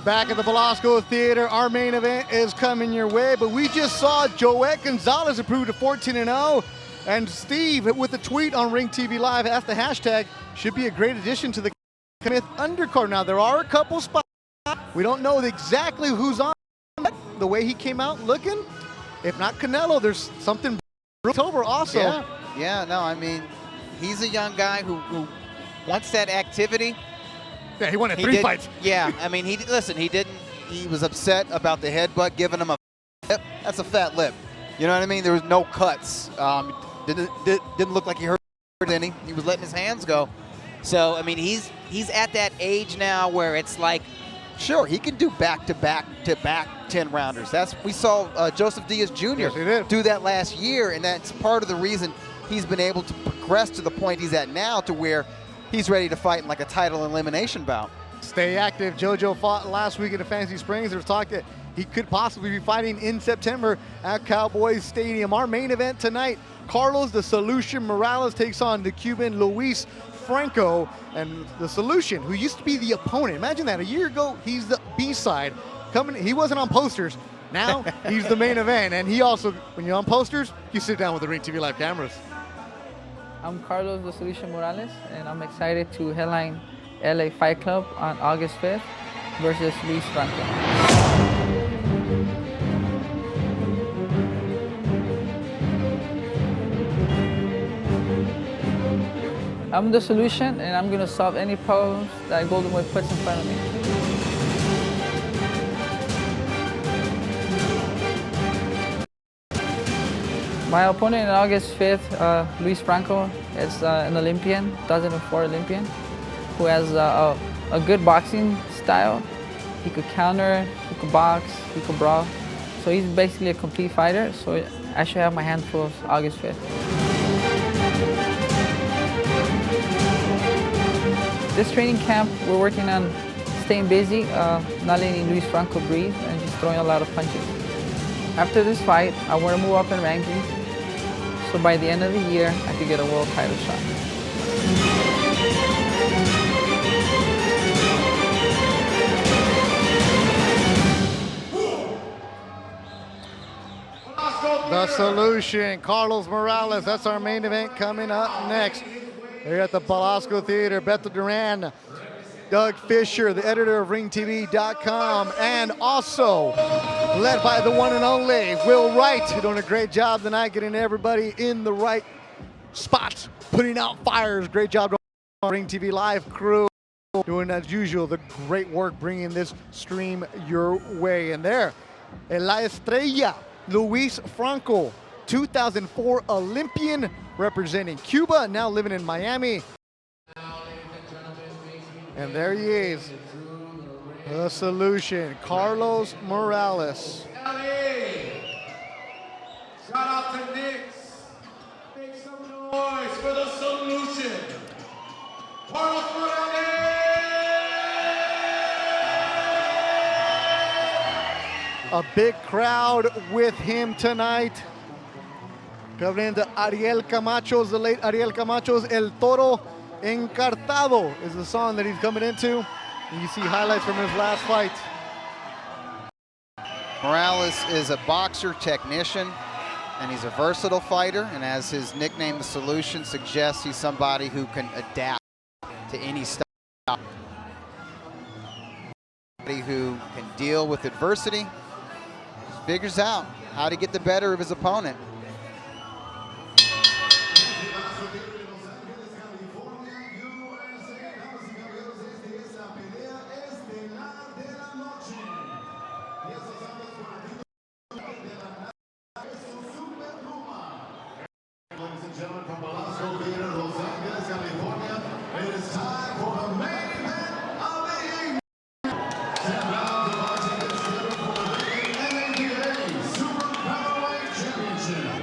Back at the Velasco Theater, our main event is coming your way, but we just saw Joet Gonzalez improved to 14-0, and Steve with the tweet on Ring TV Live asked the hashtag, should be a great addition to the Smith undercard. Now, there are a couple spots. We don't know exactly who's on, the way he came out looking. If not Canelo, there's something over also. Yeah, no, I mean, he's a young guy who wants that activity. Yeah, he won in 3 fights. Yeah, I mean, he was upset about the headbutt giving him a lip. That's a fat lip. You know what I mean? There was no cuts. Didn't look like he hurt any. He was letting his hands go. So, I mean, he's at that age now where it's like, sure, he can do back-to-back 10-rounders. We saw Joseph Diaz Jr. do that last year, and that's part of the reason he's been able to progress to the point he's at now, to where he's ready to fight in like a title elimination bout. Stay active. JoJo fought last week in the Fantasy Springs. There's talk that he could possibly be fighting in September at Cowboys Stadium. Our main event tonight, Carlos the Solution Morales takes on the Cuban Luis Franco, and the Solution, who used to be the opponent. Imagine that. A year ago, he's the B-side. He wasn't on posters. Now he's the main event, and he also, when you're on posters, you sit down with the Ring TV Live cameras. I'm Carlos the Solution Morales, and I'm excited to headline LA Fight Club on August 5th versus Luis Franco. I'm the solution, and I'm going to solve any problems that Golden Boy puts in front of me. My opponent on August 5th, Luis Franco, is an Olympian, 2004 Olympian, who has a good boxing style. He could counter, he could box, he could brawl. So he's basically a complete fighter, so I should have my hands full August 5th. This training camp, we're working on staying busy, not letting Luis Franco breathe, and just throwing a lot of punches. After this fight, I want to move up in rankings, so by the end of the year, I could get a world title shot. The Solution, Carlos Morales. That's our main event coming up next. Here at the Velasco Theater, Beto Duran, Doug Fisher, the editor of RingTV.com, and also led by the one and only Will Wright, who's doing a great job tonight, getting everybody in the right spots, putting out fires. Great job, Ring TV Live crew, doing as usual the great work, bringing this stream your way. And there, La Estrella, Luis Franco, 2004 Olympian, representing Cuba, now living in Miami. And there he is, the Solution, Carlos Morales. Shout out to Knicks. Make some noise for the Solution. Carlos Morales. A big crowd with him tonight. Coming into Ariel Camacho's, the late Ariel Camacho's El Toro Encartado is the song that he's coming into. And you see highlights from his last fight. Morales is a boxer technician, and he's a versatile fighter, and as his nickname, The Solution, suggests, he's somebody who can adapt to any style. Somebody who can deal with adversity, figures out how to get the better of his opponent. Ladies and gentlemen, from Velasco Theater, Los Angeles, California, it is time for the main event of the evening. 10 rounds of boxing is scheduled for the NABA Super Featherweight Championship.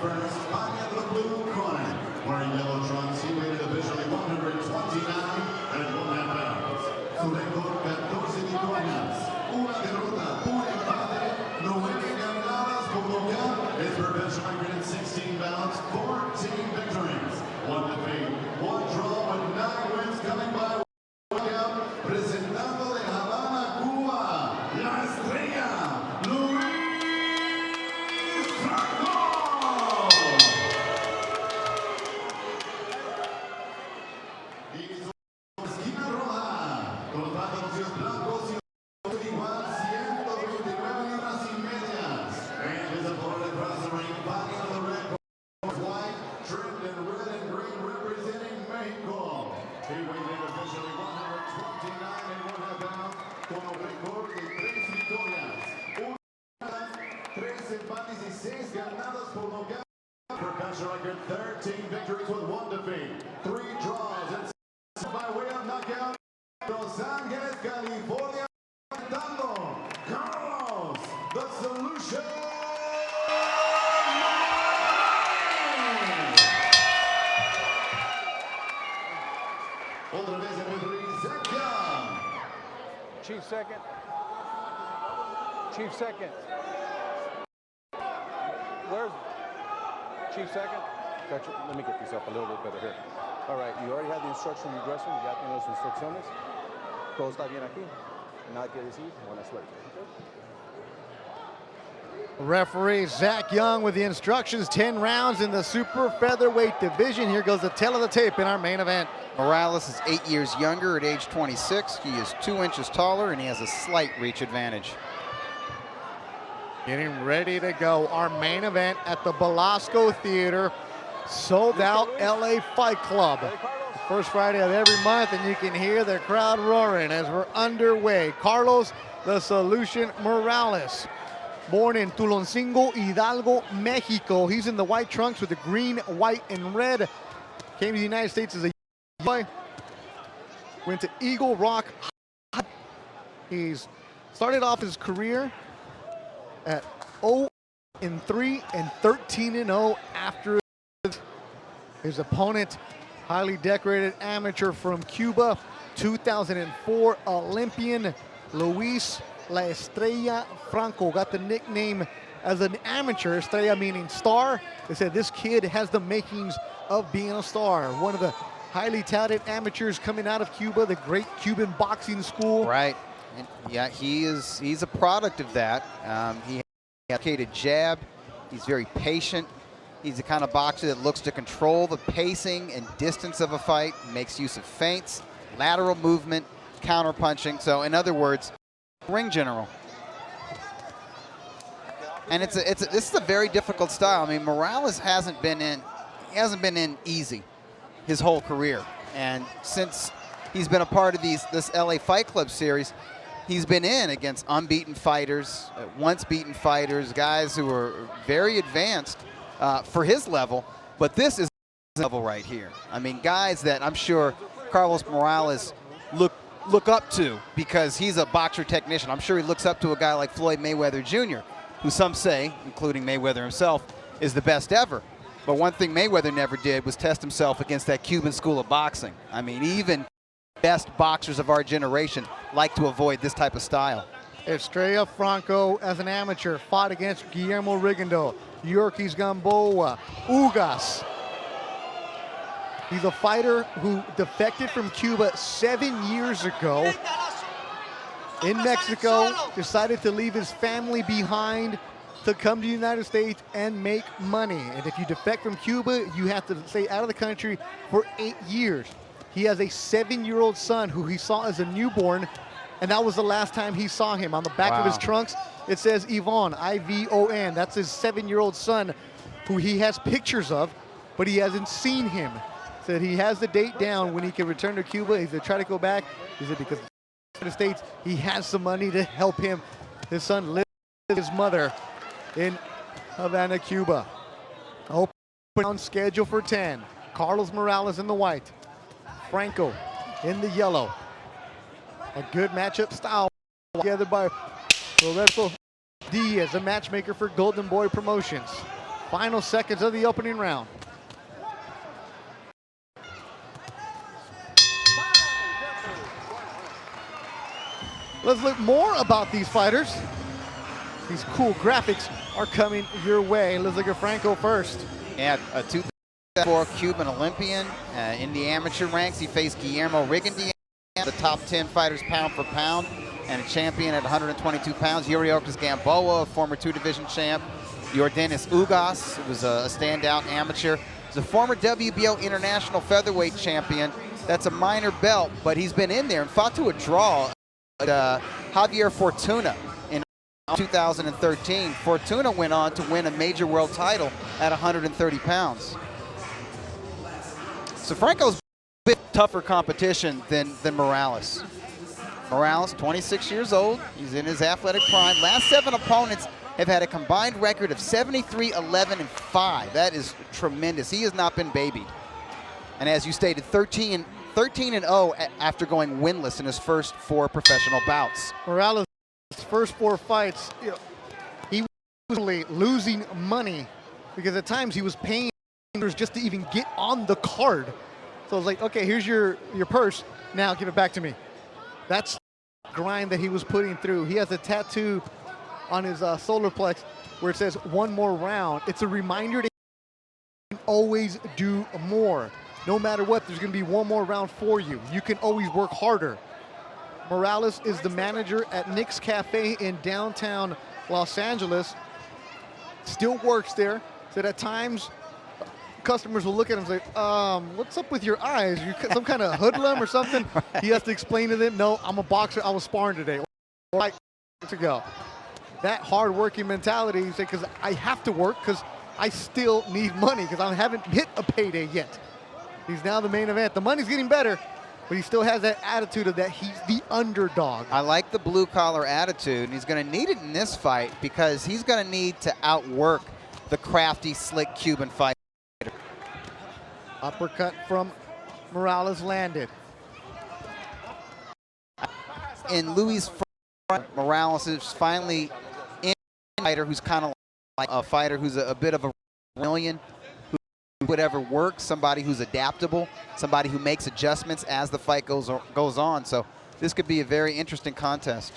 first, fighting out of the blue corner. Wearing yellow trunks, he weighed officially 129 and 1/2 pounds. Su récord 14 victorias, una derrota, un empate, 9 ganadas por nocaut. His professional record in 16 bouts, 14 victories, 1 defeat, 1 draw, with 9 wins coming by knockout. Presentando de Havana, Cuba, la estrella, Luis Franco. Y su esquina roja, con los pantalones blancos y igual 129 libras y medias. And his opponent across the ring, fighting on the red corner, white, trimmed in red and green, representing Mexico. He weighed in officially 129 and 1/2 pounds, con un récord de 3 victorias, 3 empates y 6 ganadas por nocaut. Professional record 13 victories with 1 defeat, 3 draws, and by way of knockout. Los Angeles, California, Carlos, the Solution. Otra vez el referee, Zach Young. Chief second. Chief second. Where's Chief second? Gotcha. Let me get this up a little bit better here. All right, you already have the instruction in your dressing. Ya tiene las instrucciones. Todo está bien aquí. Nada que decir. Buena suerte. Referee Zach Young with the instructions, 10 rounds in the super featherweight division. Here goes the tail of the tape in our main event. Morales is 8 years younger at age 26. He is 2 inches taller, and he has a slight reach advantage. Getting ready to go. Our main event at the Belasco Theater. Sold out LA Fight Club. First Friday of every month, and you can hear the crowd roaring as we're underway. Carlos the Solution Morales, born in Tuloncingo, Hidalgo, Mexico. He's in the white trunks with the green, white, and red. Came to the United States as a boy. Went to Eagle Rock. He's started off his career at 0-3 and 13-0 after his opponent, highly decorated amateur from Cuba, 2004 Olympian Luis La Estrella Franco. Got the nickname as an amateur, Estrella meaning star. They said this kid has the makings of being a star. One of the highly touted amateurs coming out of Cuba, the great Cuban boxing school. Right. And yeah, he's a product of that. He has a dedicated jab. He's very patient. He's the kind of boxer that looks to control the pacing and distance of a fight, makes use of feints, lateral movement, counter-punching. So in other words, ring general. And this is a very difficult style. I mean, Morales hasn't been in easy his whole career. And since he's been a part of this LA Fight Club series, he's been in against unbeaten fighters, once beaten fighters, guys who are very advanced for his level. But this is level right here. I mean, guys that I'm sure Carlos Morales look up to because he's a boxer technician. I'm sure he looks up to a guy like Floyd Mayweather Jr., who some say, including Mayweather himself, is the best ever. But one thing Mayweather never did was test himself against that Cuban school of boxing. I mean, even best boxers of our generation like to avoid this type of style. Estrella Franco, as an amateur, fought against Guillermo Rigondeaux, Yorkis Gamboa, Ugas. He's a fighter who defected from Cuba 7 years ago. In Mexico, decided to leave his family behind to come to the United States and make money. And if you defect from Cuba, you have to stay out of the country for 8 years. He has a 7-year-old son who he saw as a newborn, and that was the last time he saw him. On the back of his trunks, it says Yvon, I-V-O-N. That's his 7-year-old son who he has pictures of, but he hasn't seen him. Said he has the date down when he can return to Cuba. He said try to go back. He said because the States, he has some money to help him. His son lives with his mother in Havana, Cuba. Open round schedule for 10. Carlos Morales in the white. Franco in the yellow. A good matchup style together by Roberto Diaz, a matchmaker for Golden Boy Promotions. Final seconds of the opening round. Let's look more about these fighters. These cool graphics are coming your way. Let's look at Franco first. Yeah, a 2004 Cuban Olympian. In the amateur ranks, he faced Guillermo Rigondeaux, the top 10 fighters pound for pound, and a champion at 122 pounds. Yuriorkis Gamboa, a former 2-division champ. Yordenis Ugas, who was a standout amateur. He's a former WBO international featherweight champion. That's a minor belt, but he's been in there and fought to a draw. Javier Fortuna in 2013. Fortuna went on to win a major world title at 130 pounds. So Franco's a bit tougher competition than Morales. Morales, 26 years old. He's in his athletic prime. Last 7 opponents have had a combined record of 73, 11, and 5. That is tremendous. He has not been babied. And as you stated, 13 and 0 after going winless in his first 4 professional bouts. Morales' first 4 fights, he was losing money because at times he was paying just to even get on the card. So it was like, okay, here's your purse. Now give it back to me. That's the grind that he was putting through. He has a tattoo on his solar plex where it says one more round. It's a reminder to always do more. No matter what, there's going to be one more round for you. You can always work harder. Morales is the manager at Nick's Cafe in downtown Los Angeles. Still works there. Said at times, customers will look at him and say, what's up with your eyes? You some kind of hoodlum or something? Right. He has to explain to them, no, I'm a boxer. I was sparring today. Right to go. That hard-working mentality, you say, because I have to work because I still need money because I haven't hit a payday yet. He's now the main event. The money's getting better, but he still has that attitude of that he's the underdog. I like the blue-collar attitude, and he's going to need it in this fight because he's going to need to outwork the crafty, slick Cuban fighter. Uppercut from Morales landed. In Louis' front, Morales is finally in a fighter who's kind of like a fighter who's a bit of a chameleon, whatever works, somebody who's adaptable, somebody who makes adjustments as the fight goes on. So this could be a very interesting contest.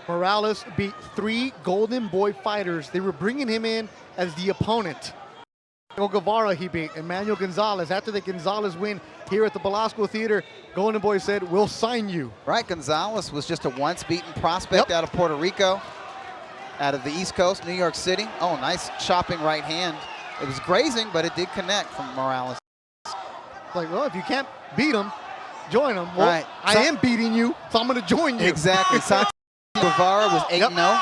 Morales beat 3 Golden Boy fighters. They were bringing him in as the opponent. Guevara he beat, Emmanuel Gonzalez. After the Gonzalez win here at the Belasco Theater, Golden Boy said, we'll sign you. Right, Gonzalez was just a once-beaten prospect out of Puerto Rico, out of the East Coast, New York City. Oh, nice chopping right hand. It was grazing, but it did connect from Morales. Like, well, if you can't beat him, join him. Well, right. I am beating you, so I'm going to join you. Exactly. Guevara was 8-0.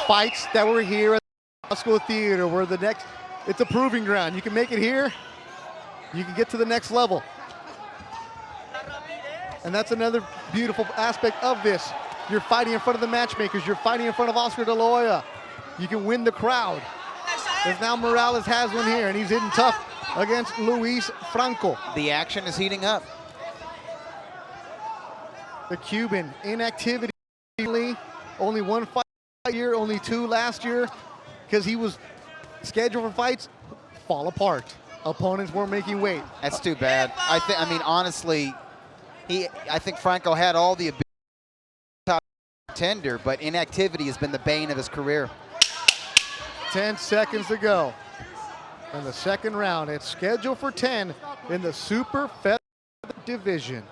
Fights that were here at the Belasco Theater were the next. It's a proving ground. You can make it here, you can get to the next level. And that's another beautiful aspect of this. You're fighting in front of the matchmakers. You're fighting in front of Oscar De La Hoya. You can win the crowd. Because now Morales has one here, and he's hitting tough against Luis Franco. The action is heating up. The Cuban, inactivity. Only 1 fight a year, only 2 last year, because he was scheduled for fights, fall apart. Opponents weren't making weight. That's too bad. I mean, honestly, I think Franco had all the ability to contender, but inactivity has been the bane of his career. 10 seconds to go in the second round. It's scheduled for 10 in the super featherweight division.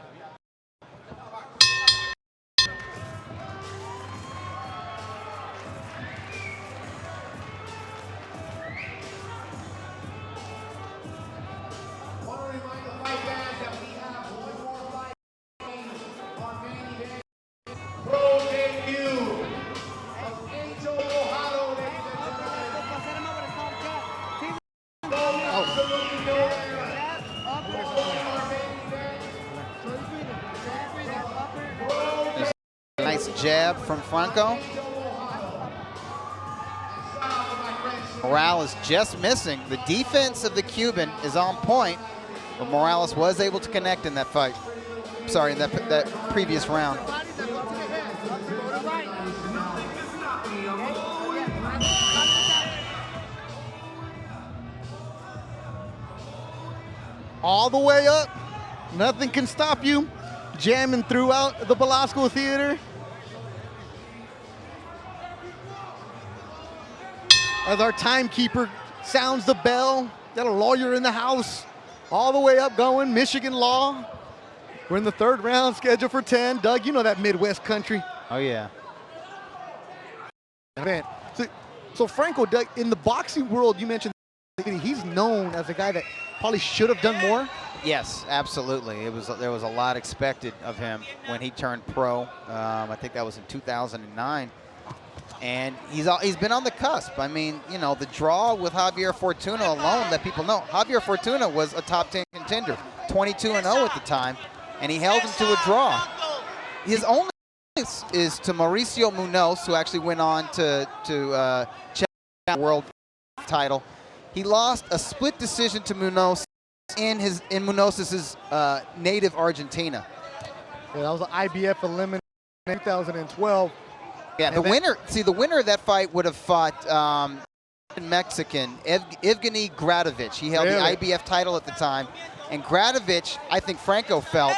Nice jab from Franco. Morales just missing. The defense of the Cuban is on point, but Morales was able to connect in that fight. Sorry, in that previous round. all the way up. Nothing can stop you. Jamming throughout the Belasco Theater. As our timekeeper sounds the bell, got a lawyer in the house. All the way up going, Michigan law. We're in the third round, scheduled for 10. Doug, you know that Midwest country. Oh, yeah. Man. So Franco, Doug, in the boxing world, you mentioned he's known as a guy that probably should have done more. Yes, absolutely. There was a lot expected of him when he turned pro. I think that was in 2009. And he's been on the cusp. I mean, you know, the draw with Javier Fortuna alone that people know. Javier Fortuna was a top 10 contender, 22-0 at the time, and he held him to a draw. His only is to Mauricio Munoz, who actually went on to check the world title. He lost a split decision to Munoz in Munoz's native Argentina. Yeah, that was an IBF elimination in 2012. Yeah, the winner of that fight would have fought Mexican Evgeny Gradovich. He held the IBF title at the time, and Gradovich, I think Franco felt,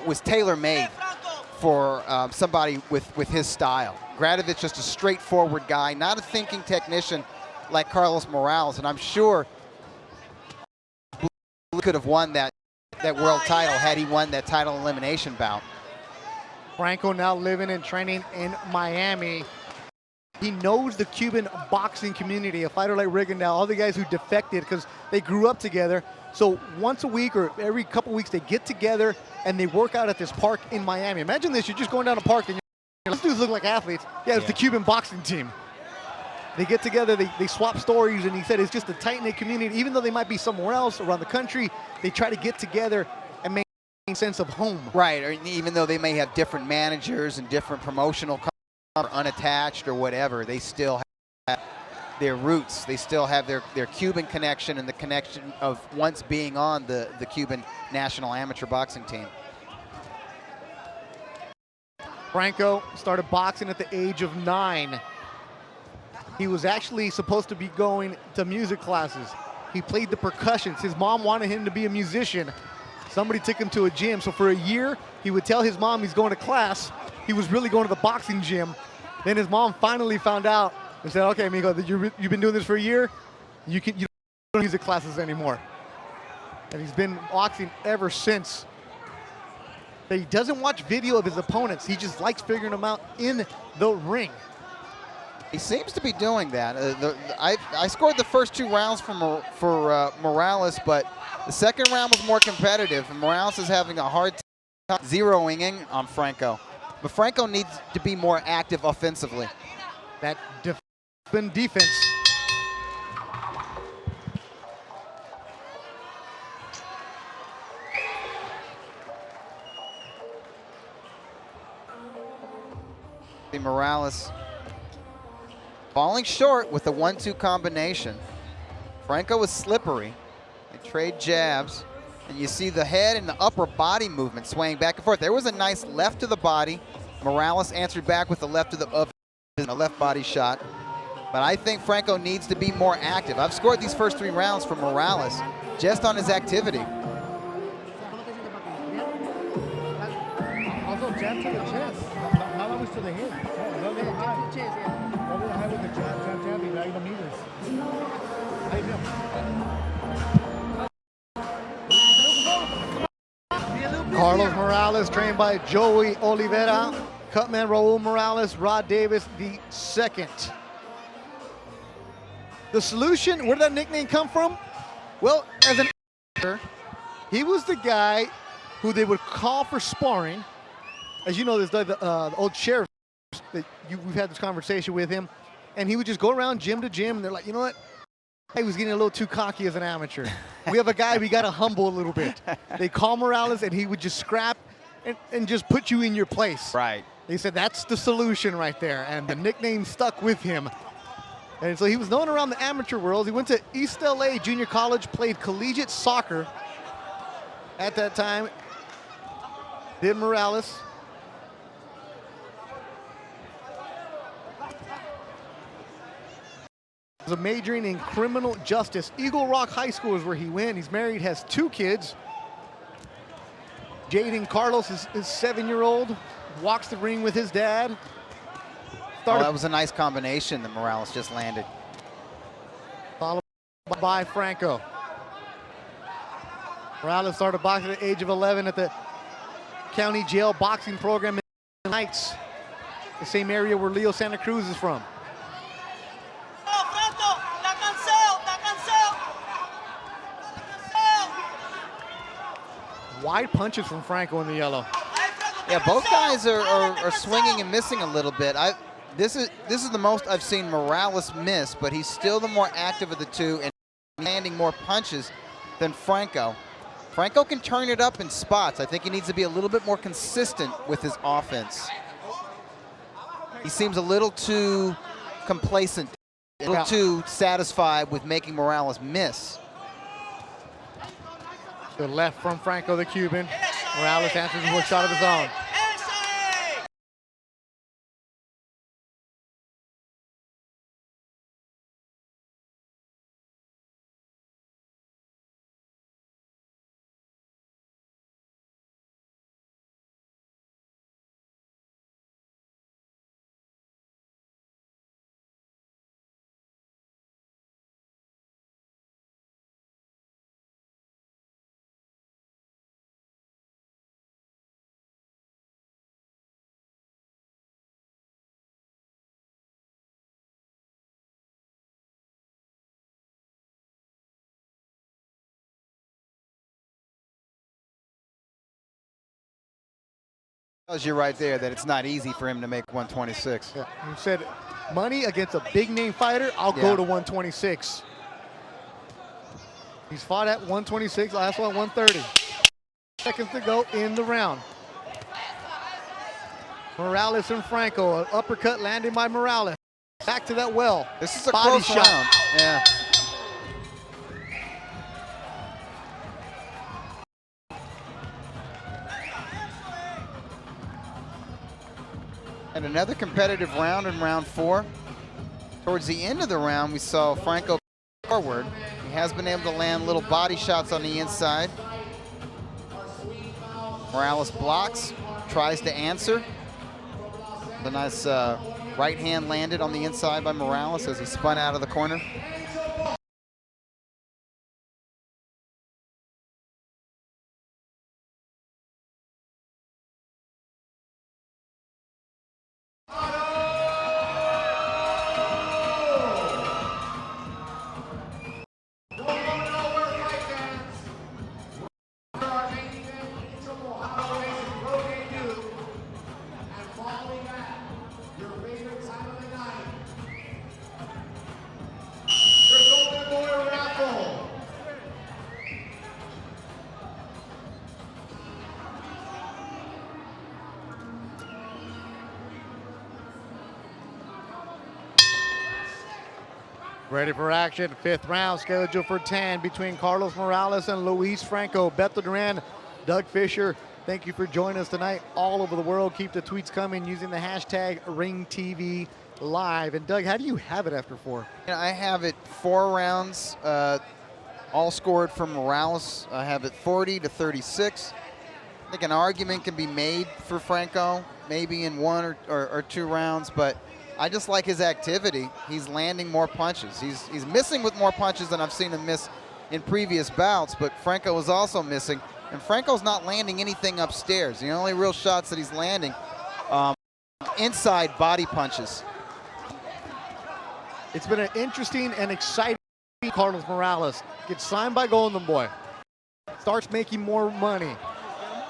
was tailor-made for somebody with his style. Gradovich, just a straightforward guy, not a thinking technician like Carlos Morales, and I'm sure he could have won that world title had he won that title elimination bout. Franco now living and training in Miami. He knows the Cuban boxing community, a fighter like Rigondeaux, all the guys who defected because they grew up together. So once a week or every couple weeks, they get together and they work out at this park in Miami. Imagine this, you're just going down a park and these dudes look like athletes. Yeah, it's the Cuban boxing team. They get together, they swap stories, and he said it's just a tight-knit community. Even though they might be somewhere else around the country, they try to get together and make a sense of home. Right, or even though they may have different managers and different promotional or unattached or whatever, they still have their roots. They still have their Cuban connection and the connection of once being on the Cuban national amateur boxing team. Franco started boxing at the age of 9. He was actually supposed to be going to music classes. He played the percussions. His mom wanted him to be a musician. Somebody took him to a gym. So for a year, he would tell his mom he's going to class. He was really going to the boxing gym. Then his mom finally found out and said, okay, amigo, you've been doing this for a year. You don't do music classes anymore. And he's been boxing ever since. But he doesn't watch video of his opponents. He just likes figuring them out in the ring. He seems to be doing that. I scored the first 2 rounds for Morales, but the second round was more competitive, and Morales is having a hard time zeroing in on Franco. But Franco needs to be more active offensively. That defense. Morales falling short with the 1-2 combination. Franco is slippery. They trade jabs, and you see the head and the upper body movement swaying back and forth. There was a nice left to the body. Morales answered back with the left to the left body shot. But I think Franco needs to be more active. I've scored these first 3 rounds for Morales just on his activity. Also jab to the chest, not always to the head. A little high. A little high with the jab, y ahí lo mides. Ahí veo. Carlos Morales, trained by Joey Oliveira. Cutman Raul Morales, Rod Davis the second. The solution, where did that nickname come from? Well, as an actor, he was the guy who they would call for sparring. As you know, there's the old sheriff. We've had this conversation with him, and he would just go around gym to gym, and they're like, you know what? He was getting a little too cocky as an amateur. We have a guy we got to humble a little bit. They call Morales, and he would just scrap and just put you in your place. Right. They said that's the solution right there, and the nickname stuck with him. And so he was known around the amateur world. He went to East LA Junior College, played collegiate soccer at that time. Did Morales. is majoring in criminal justice. Eagle Rock High School is where he went. He's married, has 2 kids. Jaden Carlos is 7-year-old, walks the ring with his dad. Oh, that was a nice combination that Morales just landed. Followed by Franco. Morales started boxing at the age of 11 at the county jail boxing program in Heights, the same area where Leo Santa Cruz is from. Wide punches from Franco in the yellow. Yeah, both guys are swinging and missing a little bit. This is the most I've seen Morales miss, but he's still the more active of the two and landing more punches than Franco. Franco can turn it up in spots. I think he needs to be a little bit more consistent with his offense. He seems a little too complacent, a little too satisfied with making Morales miss. The left from Franco, the Cuban. Morales answers with a shot of his own. Tells you right there that it's not easy for him to make 126. Yeah, you said money against a big name fighter, I'll go to 126. He's fought at 126, last one 130. Seconds to go in the round. Morales and Franco, an uppercut landing by Morales. Back to that well. This is a body close shot. round. Yeah. And another competitive round in round 4. Towards the end of the round, we saw Franco forward. He has been able to land little body shots on the inside. Morales blocks, tries to answer. The nice right hand landed on the inside by Morales as he spun out of the corner. Ready for action. 5th round scheduled for 10 between Carlos Morales and Luis Franco. Beto Duran, Doug Fisher, thank you for joining us tonight all over the world. Keep the tweets coming using the hashtag RingTVLive. And Doug, how do you have it after 4? I have it 4 rounds, all scored for Morales. I have it 40-36. I think an argument can be made for Franco, maybe in 1 or 2 rounds, but I just like his activity. He's landing more punches. He's missing with more punches than I've seen him miss in previous bouts, but Franco is also missing. And Franco's not landing anything upstairs. The only real shots that he's landing, inside body punches. It's been an interesting and exciting Carlos Morales. Gets signed by Golden Boy. Starts making more money.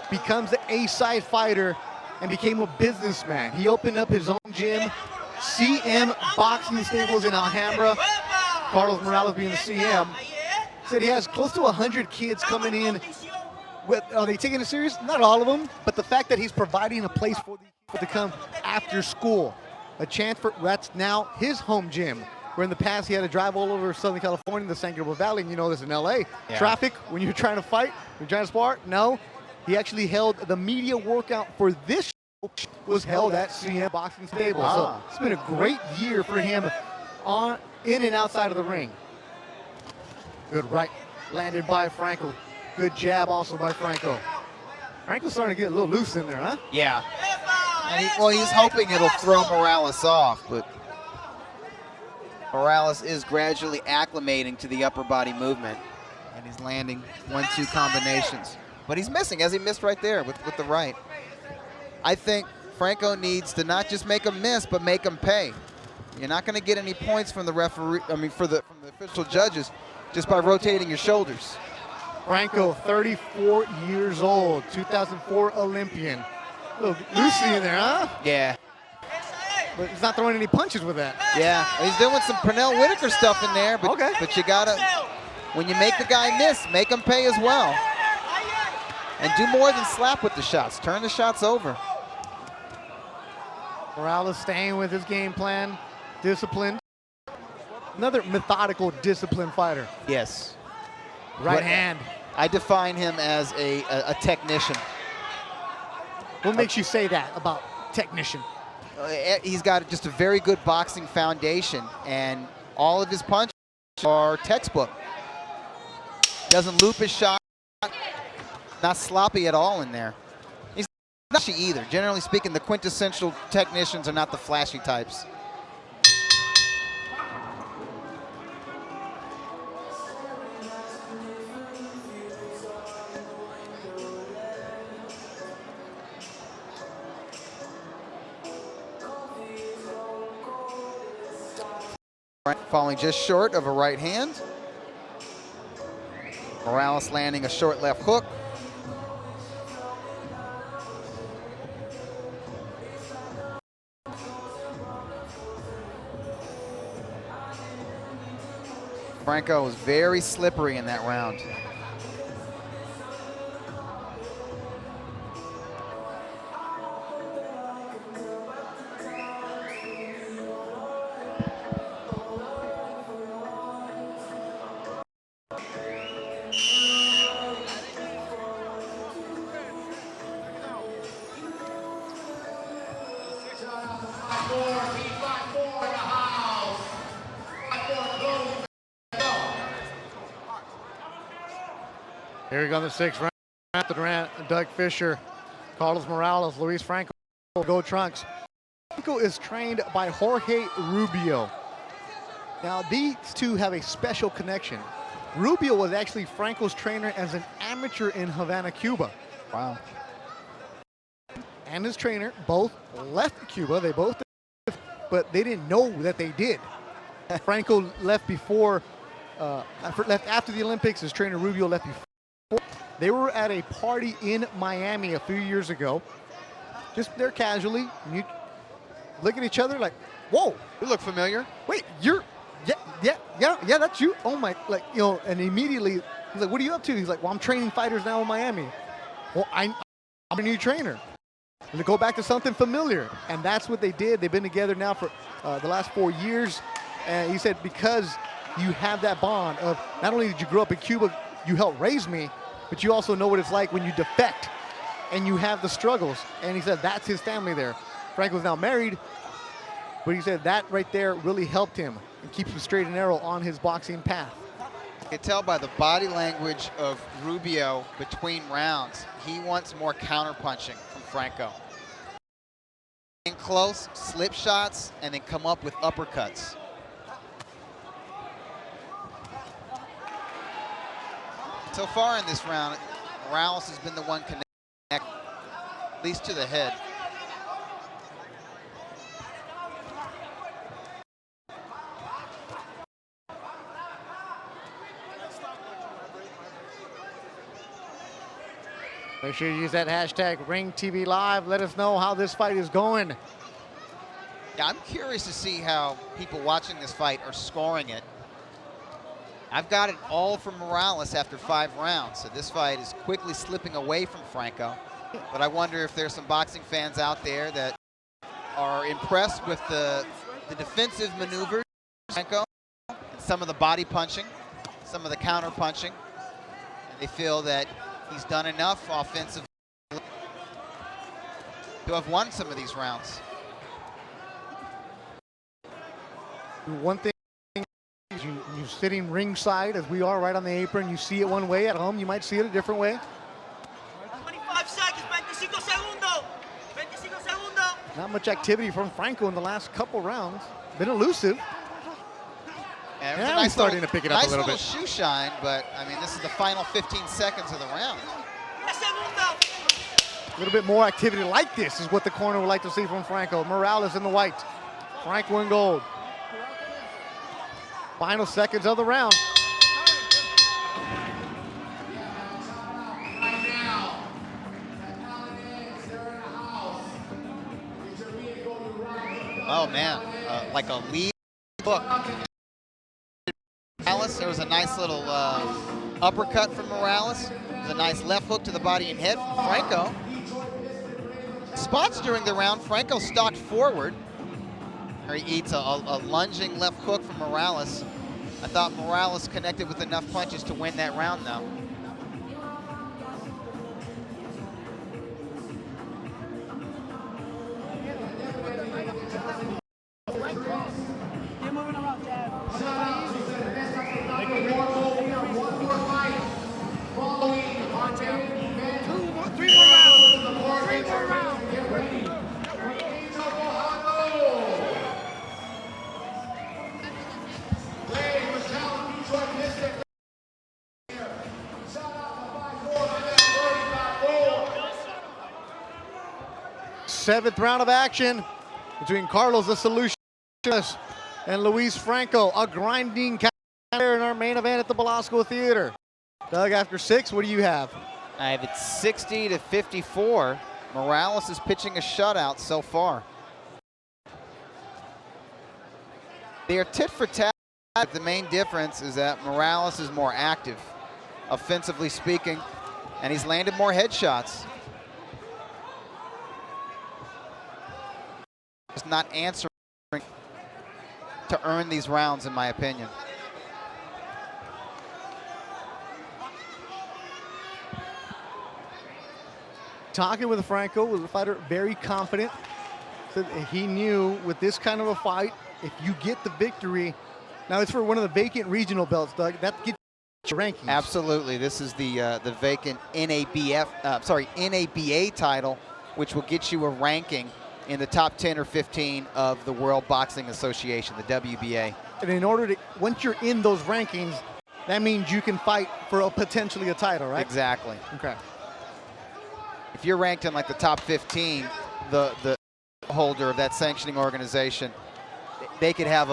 Becomes an A-side fighter and became a businessman. He opened up his own gym. CM Boxing Stables in Alhambra. Carlos Morales being the CM. Said he has close to 100 kids coming in. Are they taking it serious? Not all of them, but the fact that he's providing a place for these people to come after school. A chance for, that's now his home gym. Where in the past he had to drive all over Southern California, the San Gabriel Valley, and you know this in LA. Yeah. Traffic, when you're trying to fight, you're trying to spar, no. He actually held the media workout for this was held at CM Boxing Stable. So it's been a great year for him on, in and outside of the ring. Good right landed by Franco. Good jab also by Franco. Franco's starting to get a little loose in there, huh? Yeah. And he's hoping it'll throw Morales off, but Morales is gradually acclimating to the upper body movement, and he's landing 1-2 combinations. But he's missing, as he missed right there with the right. I think Franco needs to not just make him miss, but make him pay. You're not going to get any points from the referee, from the official judges, just by rotating your shoulders. Franco, 34 years old, 2004 Olympian. A little loosey in there, huh? Yeah. But he's not throwing any punches with that. Yeah, he's doing some Pernell Whitaker stuff in there, but, okay. But you gotta, when you make the guy miss, make him pay as well. And do more than slap with the shots. Turn the shots over. Morales staying with his game plan, disciplined. Another methodical, disciplined fighter. Yes. Right hand. I define him as a technician. What makes you say that about technician? He's got just a very good boxing foundation, and all of his punches are textbook. Doesn't loop his shot, not sloppy at all in there. He's not flashy either. Generally speaking, the quintessential technicians are not the flashy types. Falling just short of a right hand. Morales landing a short left hook. Franco was very slippery in that round. Here we go in the sixth round. Durant, Doug Fisher, Carlos Morales, Luis Franco, Go Trunks. Franco is trained by Jorge Rubio. Now these two have a special connection. Rubio was actually Franco's trainer as an amateur in Havana, Cuba. Wow. And his trainer both left Cuba. They both did, but they didn't know that they did. Franco left before, left after the Olympics. His trainer Rubio left before. They were at a party in Miami a few years ago. Just there casually, and you look at each other like, whoa. You look familiar. Wait, you're, yeah, that's you. Oh my, like, you know, and immediately, he's like, what are you up to? He's like, well, I'm training fighters now in Miami. Well, I'm a new trainer. And to go back to something familiar. And that's what they did. They've been together now for the last 4 years. And he said, because you have that bond of not only did you grow up in Cuba, you helped raise me, but you also know what it's like when you defect and you have the struggles. And he said that's his family there. Franco's now married, but he said that right there really helped him and keeps him straight and narrow on his boxing path. You can tell by the body language of Rubio between rounds, he wants more counter-punching from Franco. In close, slip shots, and then come up with uppercuts. So far in this round, Morales has been the one connect, at least to the head. Make sure you use that hashtag #RingTVLive. Let us know how this fight is going. Yeah, I'm curious to see how people watching this fight are scoring it. I've got it all from Morales after 5 rounds, so this fight is quickly slipping away from Franco. But I wonder if there's some boxing fans out there that are impressed with the defensive maneuvers of Franco, and some of the body punching, some of the counter punching, and they feel that he's done enough offensively to have won some of these rounds. One thing You're sitting ringside as we are right on the apron. You see it one way. At home, you might see it a different way. 25 seconds, 25 segundos. 25 segundos. Not much activity from Franco in the last couple rounds. Been elusive. And Now he's starting to pick it up a little bit. Nice little shoe shine, but I mean, this is the final 15 seconds of the round. 10 segundos. A little bit more activity like this is what the corner would like to see from Franco. Morales in the white, Franco in gold. Final seconds of the round. Oh man, like a lead hook. Morales, there was a nice little uppercut from Morales. There's a nice left hook to the body and head from Franco. Spots during the round, Franco stalked forward. He eats a lunging left hook from Morales. I thought Morales connected with enough punches to win that round though. Seventh round of action between Carlos the Solution and Luis Franco. A grinding counter in our main event at the Belasco Theater. Doug, after 6, what do you have? I have it 60-54. Morales is pitching a shutout so far. They are tit for tat. The main difference is that Morales is more active, offensively speaking, and he's landed more headshots. Just not answering to earn these rounds, in my opinion. Talking with Franco, was a fighter very confident. Said he knew with this kind of a fight, if you get the victory, now it's for one of the vacant regional belts, Doug. That gets your rankings. Absolutely, this is the vacant NABA title, which will get you a ranking in the top 10 or 15 of the World Boxing Association, the WBA. And in order to, once you're in those rankings, that means you can fight for potentially a title, right? Exactly. Okay. If you're ranked in like the top 15, the holder of that sanctioning organization, they could have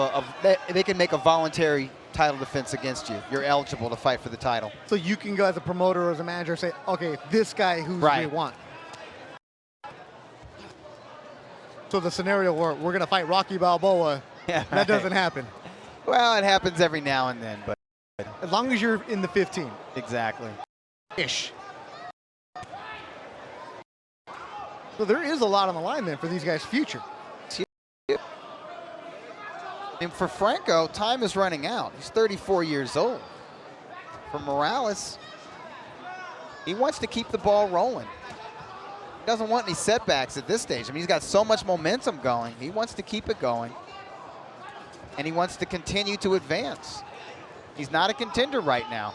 they can make a voluntary title defense against you. You're eligible to fight for the title. So you can go as a promoter or as a manager say, okay, this guy who we want. So the scenario where we're going to fight Rocky Balboa, that doesn't happen. Well, it happens every now and then, but as long as you're in the 15. Exactly. Ish. So there is a lot on the line then for these guys' future. And for Franco, time is running out. He's 34 years old. For Morales, he wants to keep the ball rolling. He doesn't want any setbacks at this stage. I mean, he's got so much momentum going. He wants to keep it going. And he wants to continue to advance. He's not a contender right now.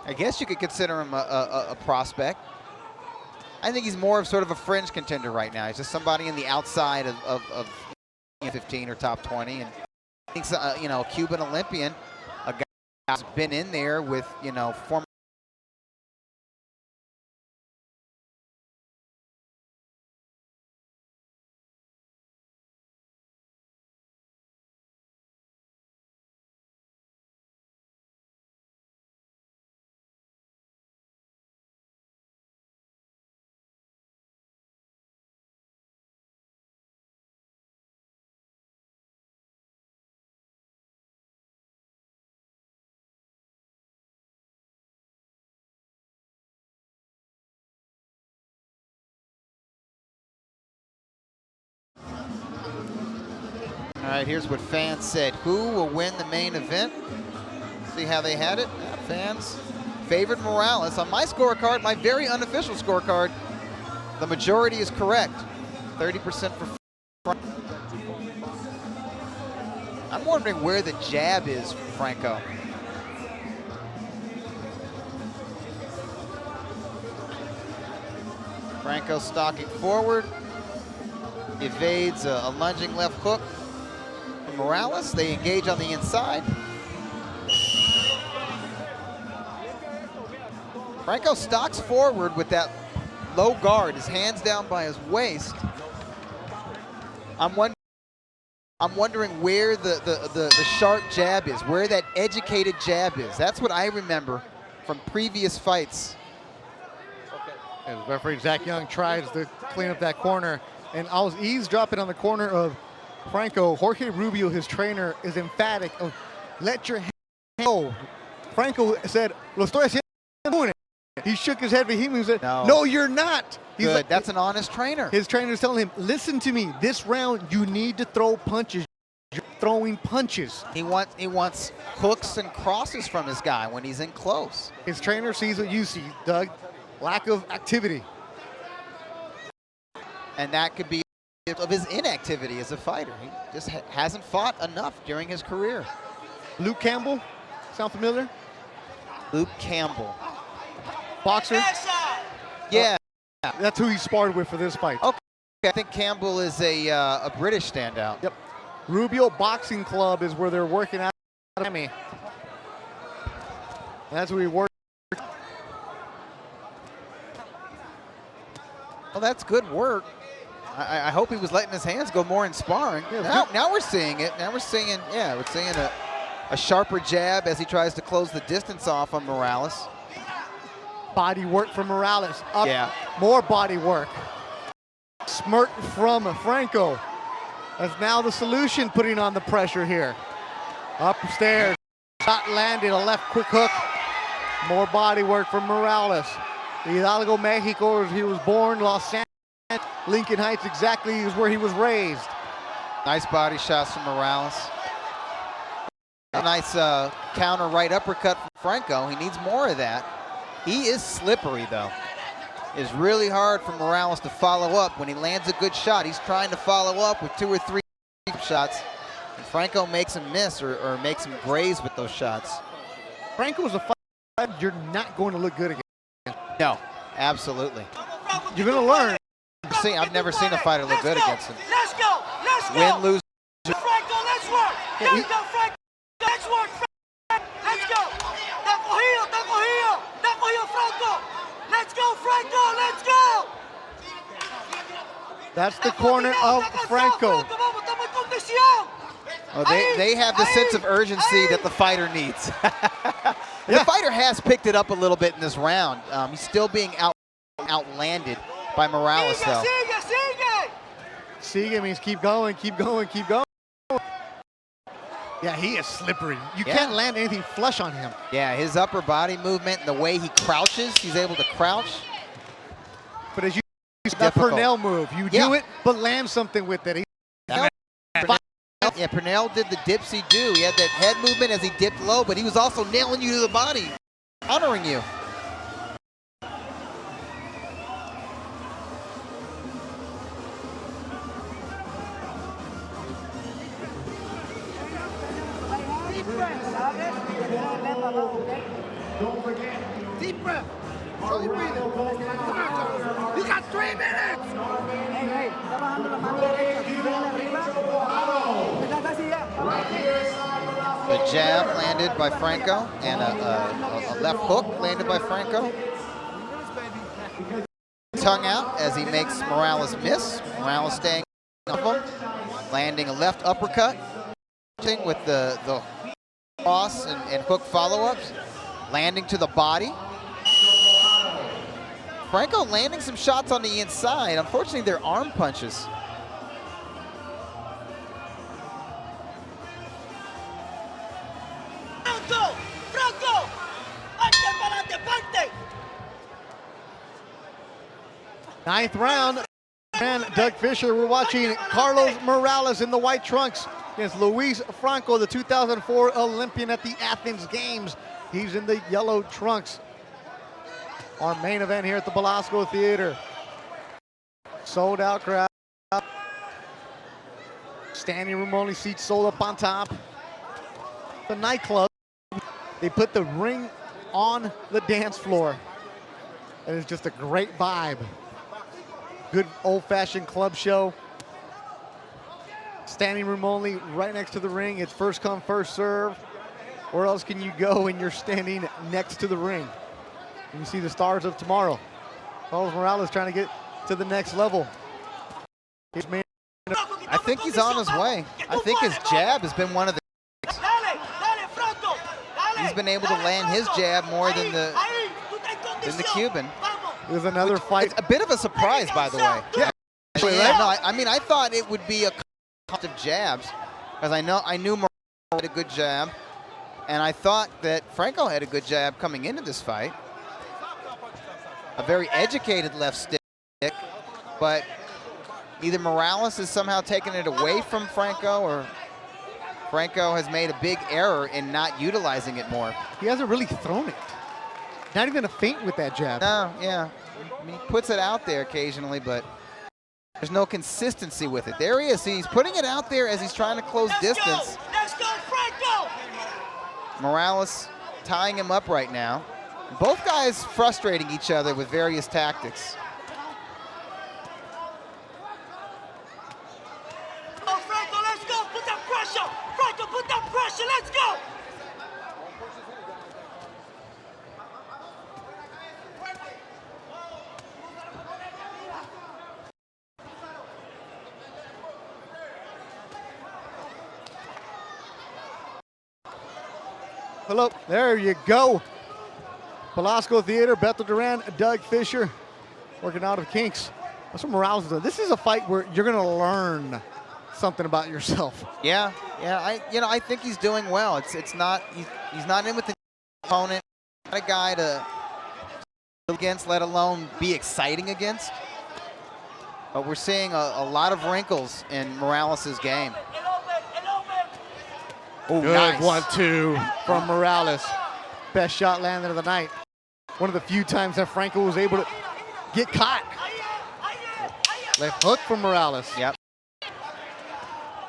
I guess you could consider him a prospect. I think he's more of sort of a fringe contender right now. He's just somebody in the outside of 15 or top 20. And I think, you know, a Cuban Olympian, a guy who's been in there with, you know, former. All right, here's what fans said. Who will win the main event? See how they had it? Fans favored Morales. On my scorecard, my very unofficial scorecard, the majority is correct. 30% for Franco. I'm wondering where the jab is for Franco. Franco stalking forward, evades a lunging left hook from Morales. They engage on the inside. Franco stalks forward with that low guard, his hands down by his waist. I'm wondering where the sharp jab is, where that educated jab is. That's what I remember from previous fights. As referee Zach Young tries to clean up that corner, and I was eavesdropping on the corner of Franco. Jorge Rubio, his trainer, is emphatic of let your hand go. Franco said, "Lo estoy haciendo." He shook his head vehemently and said, "No, you're not." He's Good. like, that's an honest trainer. His trainer is telling him, "Listen to me. This round, you need to throw punches. You're throwing punches." He wants hooks and crosses from his guy when he's in close. His trainer sees what you see, Doug. Lack of activity. And that could be of his inactivity as a fighter. He just hasn't fought enough during his career. Luke Campbell, sound familiar? Luke Campbell. Boxer? Yeah. That's who he sparred with for this fight. Okay. I think Campbell is a British standout. Yep. Rubio Boxing Club is where they're working out of Miami. That's where he works. Well, that's good work. I hope he was letting his hands go more in sparring. Yeah, now we're seeing it. Now we're seeing a sharper jab as he tries to close the distance off on Morales. Body work from Morales. Up, yeah. More body work. Smirk from Franco. That's now the solution, putting on the pressure here. Upstairs. Shot landed, a left quick hook. More body work from Morales. Hidalgo, Mexico, he was born. Los Santos, Lincoln Heights exactly is where he was raised. Nice body shots from Morales. A nice counter right uppercut from Franco. He needs more of that. He is slippery, though. It's really hard for Morales to follow up. When he lands a good shot, he's trying to follow up with 2 or 3 shots. And Franco makes him miss or makes him graze with those shots. Franco is a fighter you're not going to look good against. No, absolutely. You're going to learn. I've never seen a fighter look good against him. Let's go. Let's go. Win, lose. Franco, let's work. Let's go, Franco. Let's work. Let's go. Está cogido, Franco. Let's go, Franco. Let's go. That's the corner of Franco. Oh, they have the sense of urgency that the fighter needs. The fighter has picked it up a little bit in this round. He's still being outlanded by Morales, though. Sigue means keep going, keep going, keep going. Yeah, he is slippery. You can't land anything flush on him. Yeah, his upper body movement and the way he crouches, he's able to crouch. But as you that Purnell move, you do it, but land something with it. Yeah, Purnell did the dipsy-do. He had that head movement as he dipped low, but he was also nailing you to the body, countering you. Don't forget. Deep breath. Slowly breathing. Come on, you got 3 minutes. Hey, está bajando la mano derecha. The jab landed by Franco, and a left hook landed by Franco. Tongue out as he makes Morales miss. Morales staying up him, landing a left uppercut, with the cross and hook follow-ups, landing to the body. Franco landing some shots on the inside. Unfortunately, they're arm punches. Franco! Ninth round. And Doug Fisher, we're watching Carlos Morales in the white trunks against Luis Franco, the 2004 Olympian at the Athens Games. He's in the yellow trunks. Our main event here at the Belasco Theater. Sold out crowd. Standing room only seats sold up on top. The nightclub, they put the ring on the dance floor. And it's just a great vibe. Good old-fashioned club show. Standing room only, right next to the ring. It's first come, first serve. Where else can you go when you're standing next to the ring? And you see the stars of tomorrow. Carlos Morales trying to get to the next level. I think he's on his way. I think his jab has been one of the. He's been able to land his jab more than the Cuban. There's another fight. It's a bit of a surprise, by the way. Yeah. No, I mean, I thought it would be a couple of jabs, because I knew Morales had a good jab, and I thought that Franco had a good jab coming into this fight. A very educated left stick, but either Morales has somehow taken it away from Franco, or Franco has made a big error in not utilizing it more. He hasn't really thrown it. Not even a feint with that jab. No, yeah. I mean, he puts it out there occasionally, but there's no consistency with it. There he is. See, he's putting it out there as he's trying to close distance. Let's go, Franco! Morales tying him up right now. Both guys frustrating each other with various tactics. Oh, Franco, let's go! Put that pressure! Franco, put that pressure! Let's go! Hello, there you go. Velasco Theater, Beto Duran, Doug Fisher, working out of kinks. That's what Morales is doing. This is a fight where you're gonna learn something about yourself. Yeah. I think he's doing well. It's not he's not in with the opponent, not a guy to against, let alone be exciting against. But we're seeing a lot of wrinkles in Morales' game. Oh, good nice. 1-2 from Morales. Best shot landed of the night. One of the few times that Franco was able to get caught. Left hook from Morales. Yep.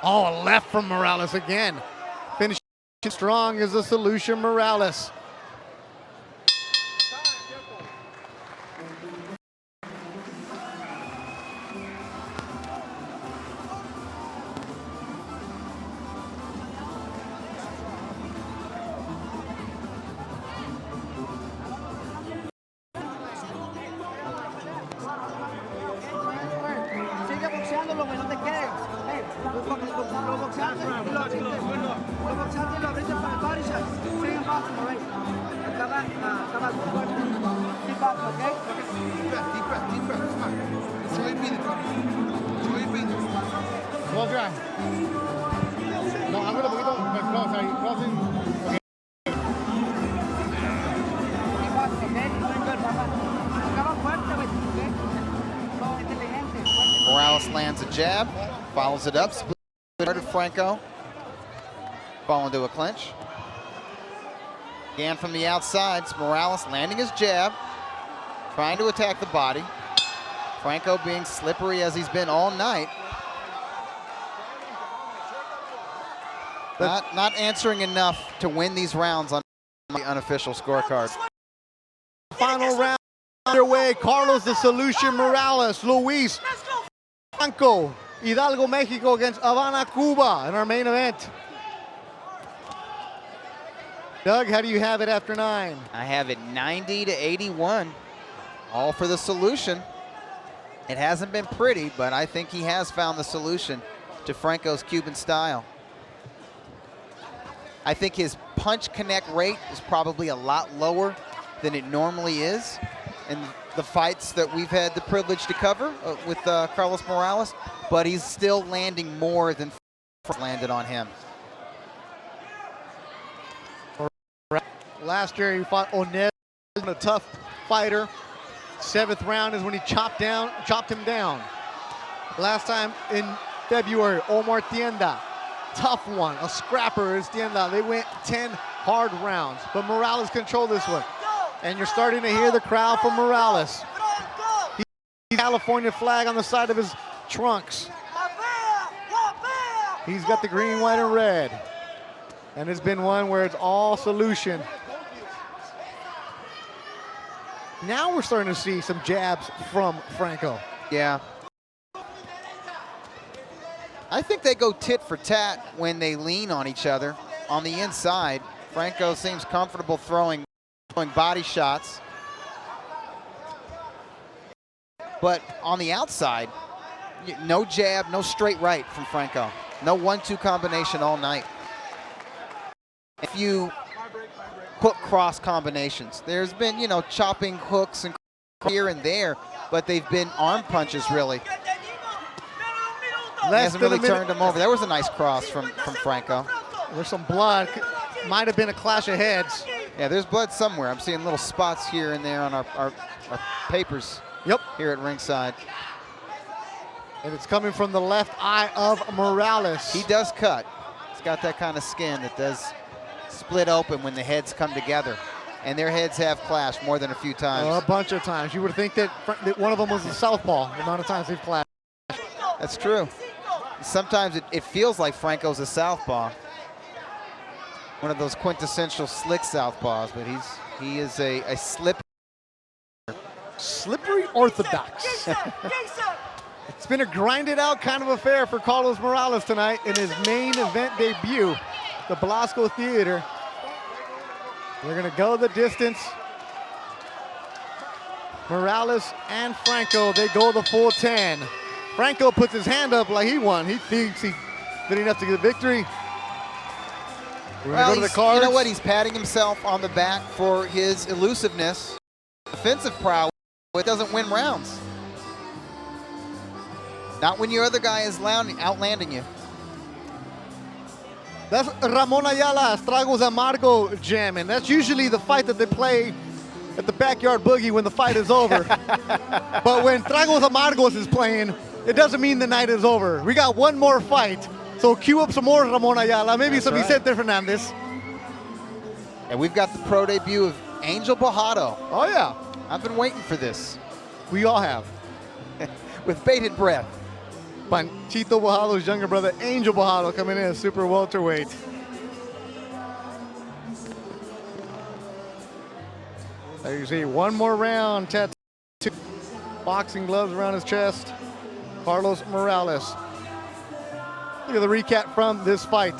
Oh, left from Morales again. Finishing strong is the solution, Morales. Close your eye. No, ábrelo un poquito más close ahí. Closing. Morales lands a jab, follows it up, split to Franco, fall into a clinch. Again from the outside, Morales landing his jab, trying to attack the body. Franco being slippery as he's been all night. Not answering enough to win these rounds on the unofficial scorecard. Final round underway. Carlos the Solution Morales, Luis Franco, Hidalgo, Mexico against Havana, Cuba in our main event. Doug, how do you have it after 9? I have it 90-81, all for the Solution. It hasn't been pretty, but I think he has found the solution to Franco's Cuban style. I think his punch connect rate is probably a lot lower than it normally is in the fights that we've had the privilege to cover with Carlos Morales, but he's still landing more than landed on him. Last year he fought Onez, a tough fighter. 7th round is when he chopped him down. Last time in February, Omar Tienda, tough one, a scrapper is Tienda. They went 10 hard rounds, but Morales controlled this one. And you're starting to hear the crowd from Morales. He's California flag on the side of his trunks. He's got the green, white, and red. And it's been one where it's all solution. Now we're starting to see some jabs from Franco. Yeah. I think they go tit for tat when they lean on each other. On the inside, Franco seems comfortable throwing body shots. But on the outside, no jab, no straight right from Franco. No 1-2 combination all night. If you hook cross combinations, there's been, you know, chopping hooks and here and there, but they've been arm punches really. He hasn't really turned him over. That was a nice cross from Franco. There's some blood. Might have been a clash of heads. Yeah, there's blood somewhere. I'm seeing little spots here and there on our papers. Yep. Here at ringside. And it's coming from the left eye of Morales. He does cut. He's got that kind of skin that does split open when the heads come together. And their heads have clashed more than a few times. A bunch of times. You would think that one of them was a southpaw, the amount of times they've clashed. That's true. Sometimes it feels like Franco's a southpaw. One of those quintessential slick southpaws, but he is a slippery orthodox. It's been a grinded out kind of affair for Carlos Morales tonight in his main event debut, the Belasco Theater. They're gonna go the distance. Morales and Franco, they go the full 10. Franco puts his hand up like he won. He thinks he did enough to get the victory. We're gonna go to the cards. You know what? He's patting himself on the back for his elusiveness, offensive prowess. It doesn't win rounds. Not when your other guy is outlanding you. That's Ramon Ayala's Tragos Amargo jam, and that's usually the fight that they play at the Backyard Boogie when the fight is over. But when Tragos Amargos is playing, it doesn't mean the night is over. We got one more fight, so cue up some more Ramon Ayala, maybe That's some right. Vicente Fernandez. And we've got the pro debut of Angel Bojado. Oh yeah. I've been waiting for this. We all have. With bated breath. Panchito Bojado's younger brother, Angel Bojado, coming in as super welterweight. There you see one more round, tattoo, boxing gloves around his chest. Carlos Morales. Look at the recap from this fight.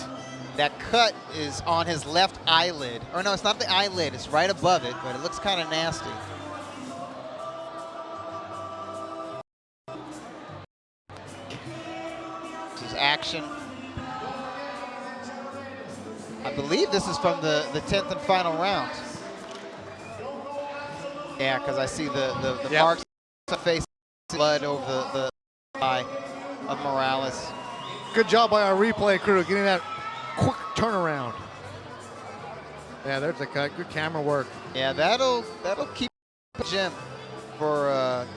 That cut is on his left eyelid. Or no, it's not the eyelid, it's right above it, but it looks kind of nasty. This is action. I believe this is from the 10th and final round. Yeah, because I see the Yep. marks on the face, blood over the eye of Morales. Good job by our replay crew getting that quick turnaround. Yeah, there's a cut. Good camera work. Yeah, that'll keep the gym for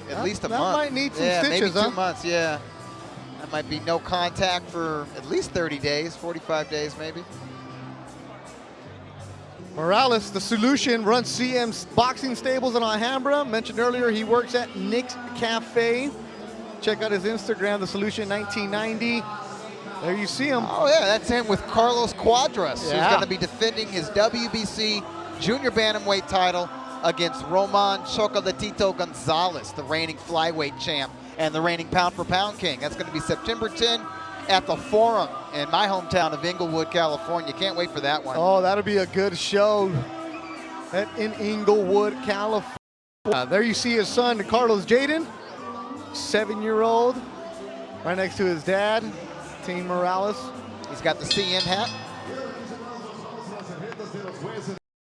at least a month. That might need some yeah, stitches, maybe huh? 2 months. Yeah, that might be no contact for at least 30 days, 45 days maybe. Morales, the solution, runs CM's boxing stables in Alhambra. Mentioned earlier, he works at Nick's Cafe. Check out his Instagram, The Solution 1990. There you see him. Oh yeah, that's him with Carlos Cuadras, who's Yeah. going to be defending his WBC junior bantamweight title against Roman Chocolatito Gonzalez, the reigning flyweight champ and the reigning pound-for-pound king. That's going to be September 10 at the Forum in my hometown of Inglewood, California. Can't wait for that one. Oh, that'll be a good show in Inglewood, California. There you see his son, Carlos Jaden, 7-year-old, right next to his dad, Team Morales. He's got the CM hat.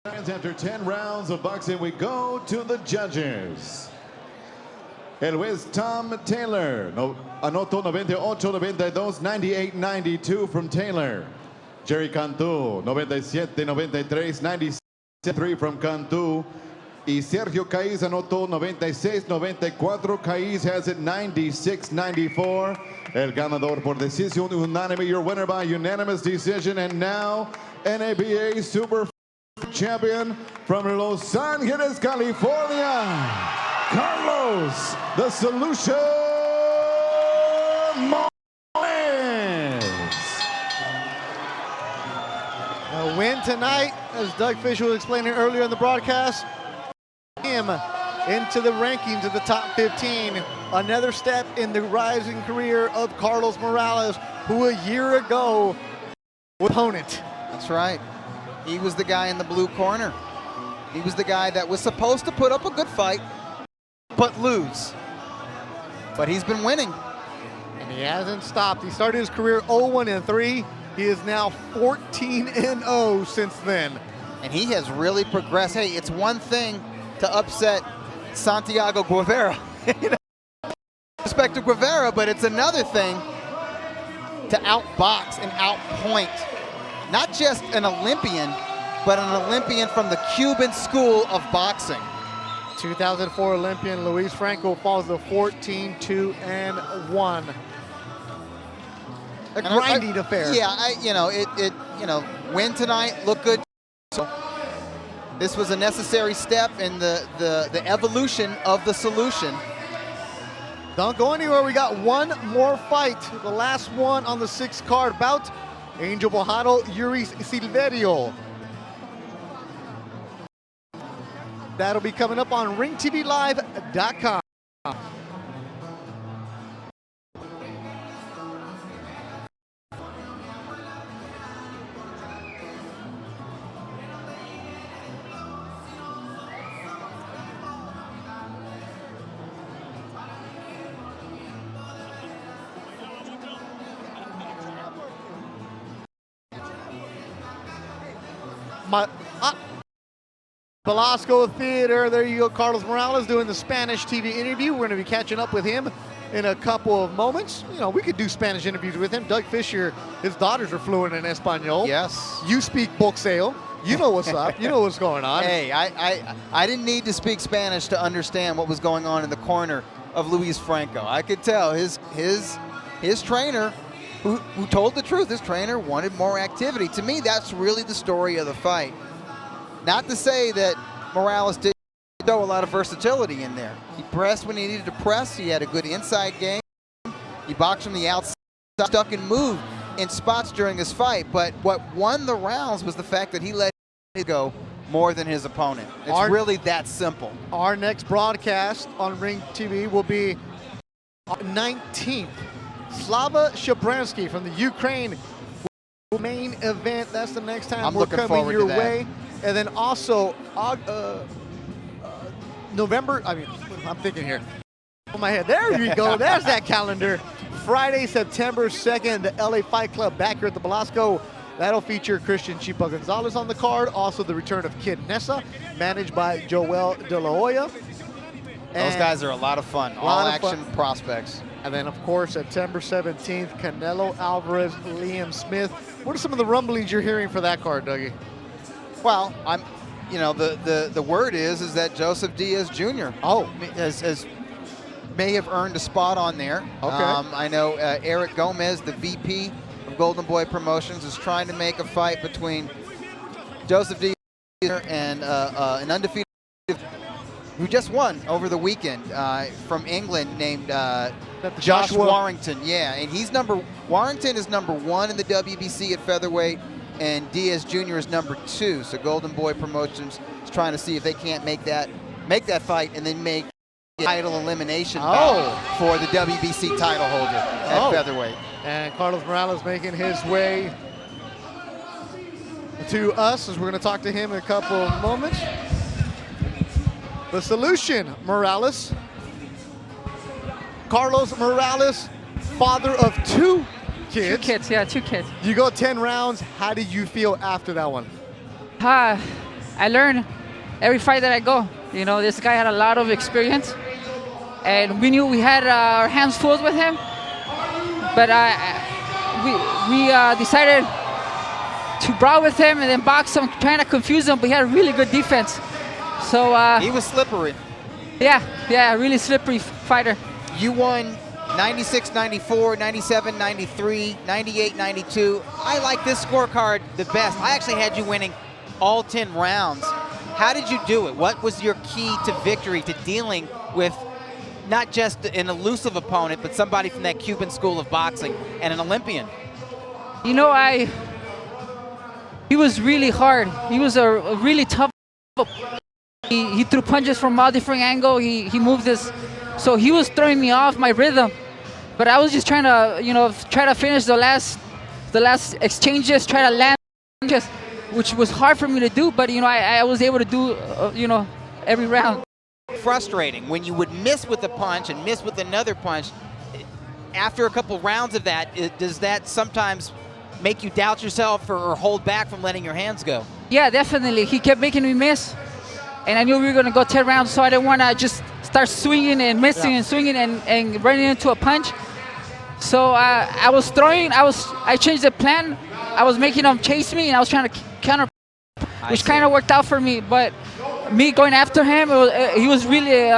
After 10 rounds of boxing, we go to the judges. El juez Tom Taylor anotó 98-92, 98-92 from Taylor. Jerry Cantu, 97-93, 93 from Cantu. Y Sergio Caiz anotó 96-94. Caiz has it 96-94. El ganador por decisión unánime, your winner by unanimous decision. And now, NABA Super Champion from Los Angeles, California, Carlos, the Solution Morales. win tonight, as Doug Fisher was explaining earlier in the broadcast, him into the rankings of the top 15. Another step in the rising career of Carlos Morales, who a year ago was opponent. That's right. He was the guy in the blue corner. He was the guy that was supposed to put up a good fight, but lose. But he's been winning. And he hasn't stopped. He started his career 0-1-3. He is now 14-0 since then. And he has really progressed. Hey, it's one thing to upset Santiago Guevara, respect to Guevara, but it's another thing to outbox and outpoint not just an Olympian, but an Olympian from the Cuban school of boxing. 2004 Olympian Luis Franco falls to 14-2-1. A grinding affair. Yeah, win tonight, look good. So this was a necessary step in the evolution of the solution. Don't go anywhere. We got one more fight. The last one on the 6th card bout. Angel Bojado, Yuri Silverio. That'll be coming up on ringtvlive.com. Velasco Theater, there you go. Carlos Morales doing the Spanish TV interview. We're going to be catching up with him in a couple of moments. You know, we could do Spanish interviews with him. Doug Fisher, his daughters are fluent in Espanol. Yes. You speak boxeo. You know what's up. You know what's going on. Hey, I didn't need to speak Spanish to understand what was going on in the corner of Luis Franco. I could tell his trainer, who told the truth, his trainer wanted more activity. To me, that's really the story of the fight. Not to say that Morales didn't show a lot of versatility in there. He pressed when he needed to press. He had a good inside game. He boxed from the outside, stuck and moved in spots during his fight. But what won the rounds was the fact that he let it go more than his opponent. It's really that simple. Our next broadcast on Ring TV will be 19th. Slava Shabransky from the Ukraine main event. That's the next time we're coming your way. And then also November, I'm thinking here. On my head. There you go. There's that calendar. Friday, September 2nd, the LA Fight Club back here at the Belasco. That'll feature Christian Chipa Gonzalez on the card. Also the return of Kid Nessa, managed by Joel De La Hoya. Those guys are a lot of fun. All action prospects. And then, of course, September 17th, Canelo Alvarez, Liam Smith. What are some of the rumblings you're hearing for that card, Dougie? Well, the word is that Joseph Diaz Jr. may have earned a spot on there. Okay. I know Eric Gomez, the VP of Golden Boy Promotions, is trying to make a fight between Joseph Diaz Jr. and an undefeated who just won over the weekend from England named Josh Warrington. Yeah, and Warrington is number 1 in the WBC at featherweight, and Diaz Jr. is number 2. So Golden Boy Promotions is trying to see if they can't make that fight and then make a title elimination bout for the WBC title holder at featherweight. And Carlos Morales making his way to us as we're going to talk to him in a couple of moments. The solution, Morales. Carlos Morales, father of 2 kids. 2 kids, yeah, 2 kids. You go 10 rounds. How did you feel after that one? I learn every fight that I go. You know, this guy had a lot of experience, and we knew we had our hands full with him. But we decided to brawl with him and then box him, trying to confuse him. But he had a really good defense. So he was slippery. Yeah, really slippery fighter. You won 96-94, 97-93, 98-92. I like this scorecard the best. I actually had you winning all 10 rounds. How did you do it? What was your key to victory, to dealing with not just an elusive opponent, but somebody from that Cuban school of boxing and an Olympian? You know, he was really hard. He was a really tough. He threw punches from all different angles. He moved this, so he was throwing me off my rhythm. But I was just trying to, try to finish the last exchanges, try to land, just, which was hard for me to do. But I was able to do, every round. Frustrating when you would miss with a punch and miss with another punch. After a couple rounds of that, does that sometimes make you doubt yourself or hold back from letting your hands go? Yeah, definitely. He kept making me miss, and I knew we were going to go 10 rounds, so I didn't want to just start swinging and missing and swinging and running into a punch. So I was throwing. I changed the plan. I was making him chase me, and I was trying to counter, which kind of worked out for me. But me going after him, he was really.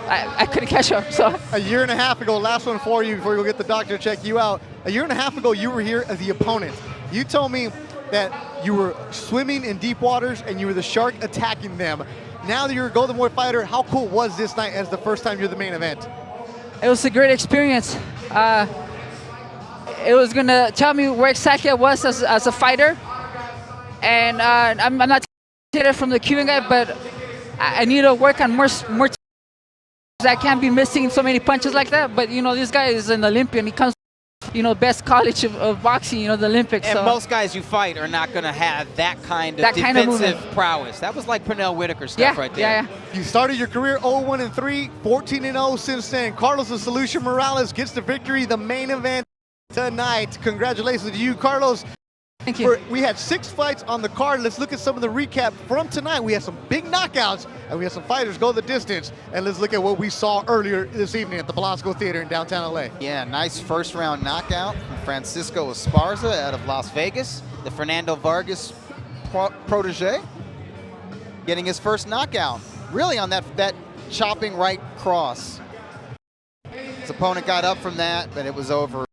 I couldn't catch him. So A year and a half ago, last one for you before you go get the doctor to check you out. A year and a half ago, you were here as the opponent. You told me that you were swimming in deep waters and you were the shark attacking them. Now that you're a Golden Boy fighter, how cool was this night as the first time you're the main event? it was a great experience. It was gonna tell me where exactly I was as a fighter, and I'm not taking it from the Cuban guy, but I need to work on more. I can't be missing so many punches like that. But this guy is an Olympian. He comes, best college of boxing. The Olympics. And so. most guys you fight are not going to have that kind of defensive prowess. That was like Pernell Whitaker stuff right there. Yeah. You started your career 0-1-3, 14-0 since then. Carlos the Solution Morales gets the victory, the main event tonight. Congratulations to you, Carlos. Thank you. We had 6 fights on the card. Let's look at some of the recap from tonight. We had some big knockouts, and we had some fighters go the distance. And let's look at what we saw earlier this evening at the Belasco Theater in downtown LA. Yeah, nice first round knockout from Francisco Esparza out of Las Vegas, the Fernando Vargas protege, getting his first knockout, really on that chopping right cross. His opponent got up from that, but it was over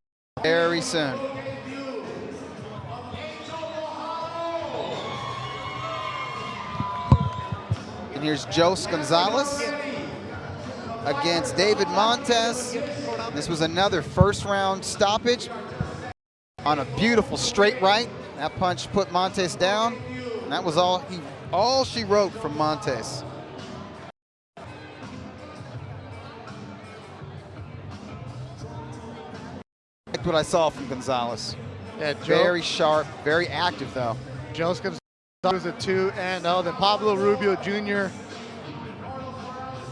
very soon. And here's Jose Gonzalez against David Montes. This was another first round stoppage on a beautiful straight right. That punch put Montes down, and that was all she wrote from Montes. That's what I saw from Gonzalez. Yeah, Very sharp, very active though. Jose Gonzalez was a 2-0. Then Pablo Rubio Jr.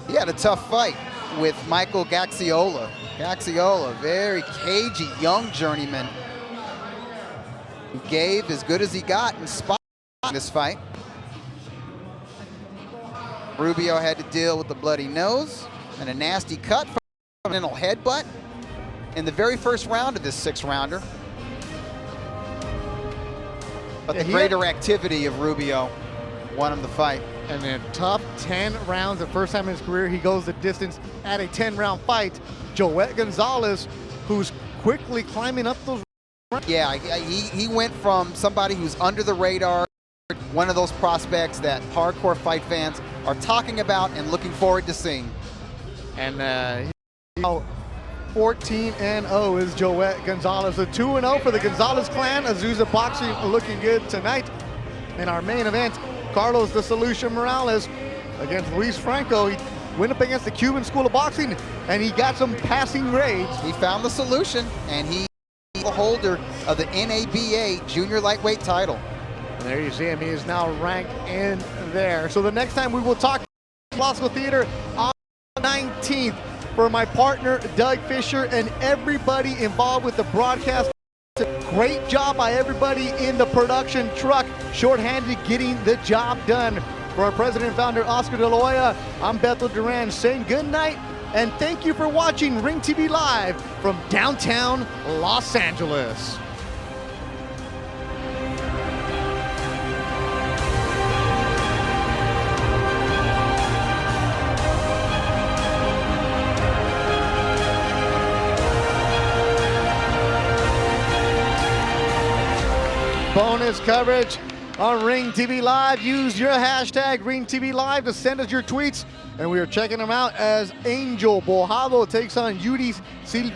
He had a tough fight with Michael Gaxiola. Gaxiola, very cagey young journeyman, who gave as good as he got in spot in this fight. Rubio had to deal with the bloody nose and a nasty cut from a mental headbutt in the very first round of this 6-rounder. But the greater activity of Rubio won him the fight. And then tough 10 rounds, the first time in his career he goes the distance at a 10-round fight. Joet Gonzalez, who's quickly climbing up those rounds. Yeah, he went from somebody who's under the radar, one of those prospects that hardcore fight fans are talking about and looking forward to seeing. And 14-0 is Joet Gonzalez. A 2-0 for the Gonzalez clan. Azusa Boxing looking good tonight. In our main event, Carlos the Solution Morales against Luis Franco. He went up against the Cuban School of Boxing, and he got some passing grades. He found the solution, and he's the holder of the NABA junior lightweight title. And there you see him. He is now ranked in there. So the next time we will talk Belasco Theater on the 19th. For my partner, Doug Fisher, and everybody involved with the broadcast. Great job by everybody in the production truck, shorthanded, getting the job done. For our president and founder, Oscar De La Hoya, I'm Beto Duran saying good night, and thank you for watching Ring TV Live from downtown Los Angeles. Bonus coverage on Ring TV Live. Use your hashtag Ring TV Live to send us your tweets. And we are checking them out as Angel Bojado takes on Yuri Silveira.